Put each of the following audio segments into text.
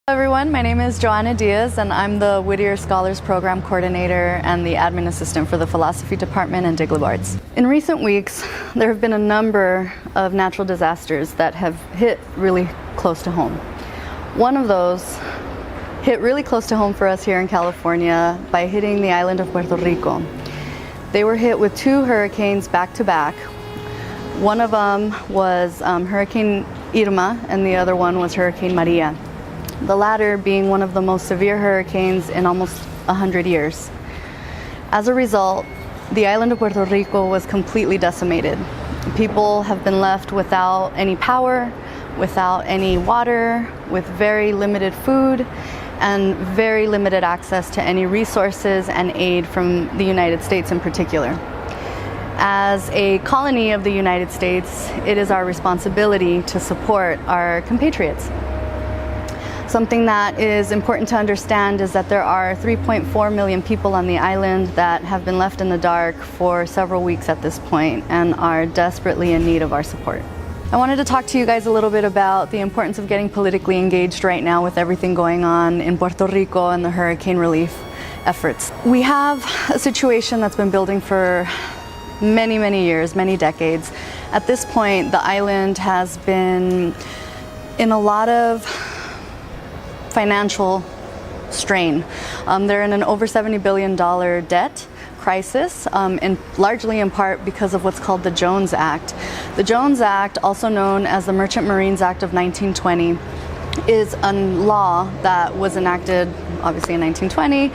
Hello everyone, my name is Joanna Diaz and I'm the Whittier Scholars Program Coordinator and the Admin Assistant for the Philosophy Department and Digleb Arts. In recent weeks, there have been a number of natural disasters that have hit really close to home. One of those hit really close to home for us here in California by hitting the island of Puerto Rico. They were hit with two hurricanes back to back. One of them was Hurricane Irma and the other one was Hurricane Maria. The latter being one of the most severe hurricanes in almost 100 years. As a result, the island of Puerto Rico was completely decimated. People have been left without any power, without any water, with very limited food, and very limited access to any resources and aid from the United States in particular. As a colony of the United States, it is our responsibility to support our compatriots. Something that is important to understand is that there are 3.4 million people on the island that have been left in the dark for several weeks at this point and are desperately in need of our support. I wanted to talk to you guys a little bit about the importance of getting politically engaged right now with everything going on in Puerto Rico and the hurricane relief efforts. We have a situation that's been building for many years, many decades. At this point, the island has been in a lot of financial strain. They're in an over $70 billion debt crisis, largely in part because of what's called the Jones Act. The Jones Act, also known as the Merchant Marines Act of 1920, is a law that was enacted obviously in 1920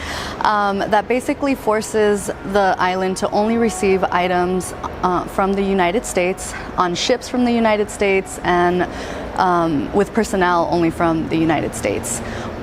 that basically forces the island to only receive items from the United States on ships from the United States and with personnel only from the United States.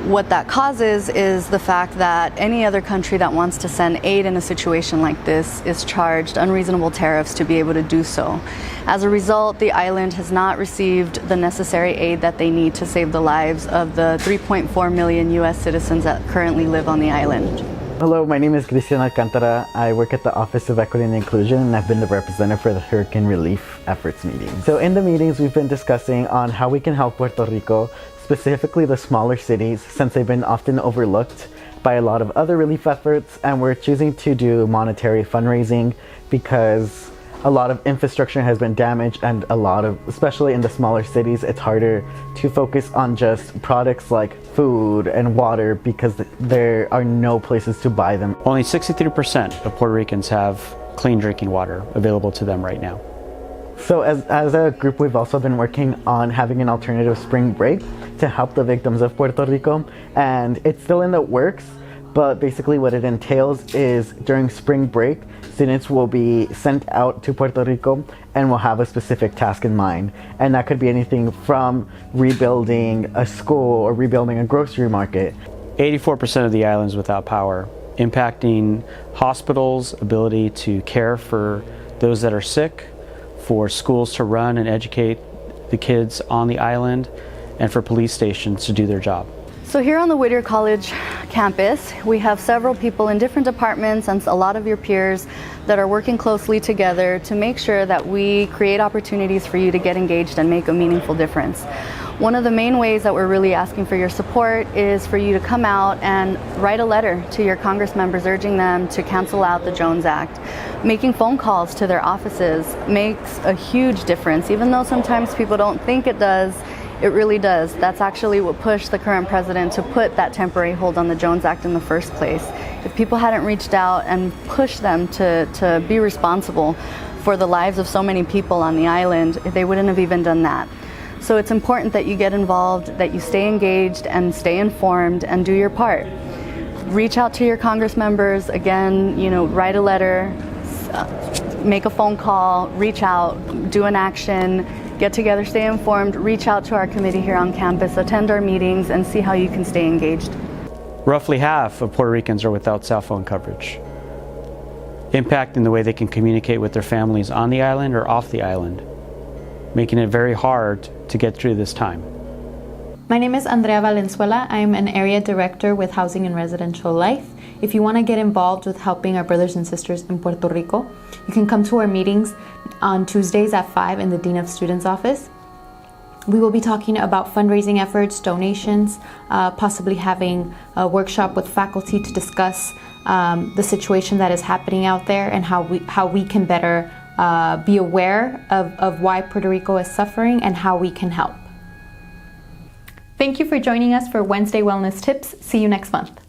What that causes is the fact that any other country that wants to send aid in a situation like this is charged unreasonable tariffs to be able to do so. As a result, the island has not received the necessary aid that they need to save the lives of the 3.4 million US citizens that currently live on the island. Hello, my name is Cristian Alcantara. I work at the Office of Equity and Inclusion and I've been the representative for the Hurricane Relief Efforts meeting. So in the meetings we've been discussing on how we can help Puerto Rico, specifically the smaller cities, since they've been often overlooked by a lot of other relief efforts, and we're choosing to do monetary fundraising because a lot of infrastructure has been damaged and especially in the smaller cities, it's harder to focus on just products like food and water because there are no places to buy them. Only 63% of Puerto Ricans have clean drinking water available to them right now. So as a group, we've also been working on having an alternative spring break to help the victims of Puerto Rico, and it's still in the works, but basically what it entails is during spring break, students will be sent out to Puerto Rico and will have a specific task in mind. And that could be anything from rebuilding a school or rebuilding a grocery market. 84% of the island is without power, impacting hospitals' ability to care for those that are sick, for schools to run and educate the kids on the island, and for police stations to do their job. So here on the Whittier College campus, we have several people in different departments and a lot of your peers that are working closely together to make sure that we create opportunities for you to get engaged and make a meaningful difference. One of the main ways that we're really asking for your support is for you to come out and write a letter to your Congress members urging them to cancel out the Jones Act. Making phone calls to their offices makes a huge difference. Even though sometimes people don't think it does, it really does. That's actually what pushed the current president to put that temporary hold on the Jones Act in the first place. If people hadn't reached out and pushed them to be responsible for the lives of so many people on the island, they wouldn't have even done that. So it's important that you get involved, that you stay engaged and stay informed and do your part. Reach out to your Congress members, again, write a letter, make a phone call, reach out, do an action, get together, stay informed, reach out to our committee here on campus, attend our meetings, and see how you can stay engaged. Roughly half of Puerto Ricans are without cell phone coverage, impacting the way they can communicate with their families on the island or off the island, making it very hard to get through this time. My name is Andrea Valenzuela. I'm an area director with Housing and Residential Life. If you want to get involved with helping our brothers and sisters in Puerto Rico, you can come to our meetings on Tuesdays at 5 in the Dean of Students office. We will be talking about fundraising efforts, donations, possibly having a workshop with faculty to discuss the situation that is happening out there and how we can better be aware of why Puerto Rico is suffering and how we can help. Thank you for joining us for Wednesday Wellness Tips. See you next month.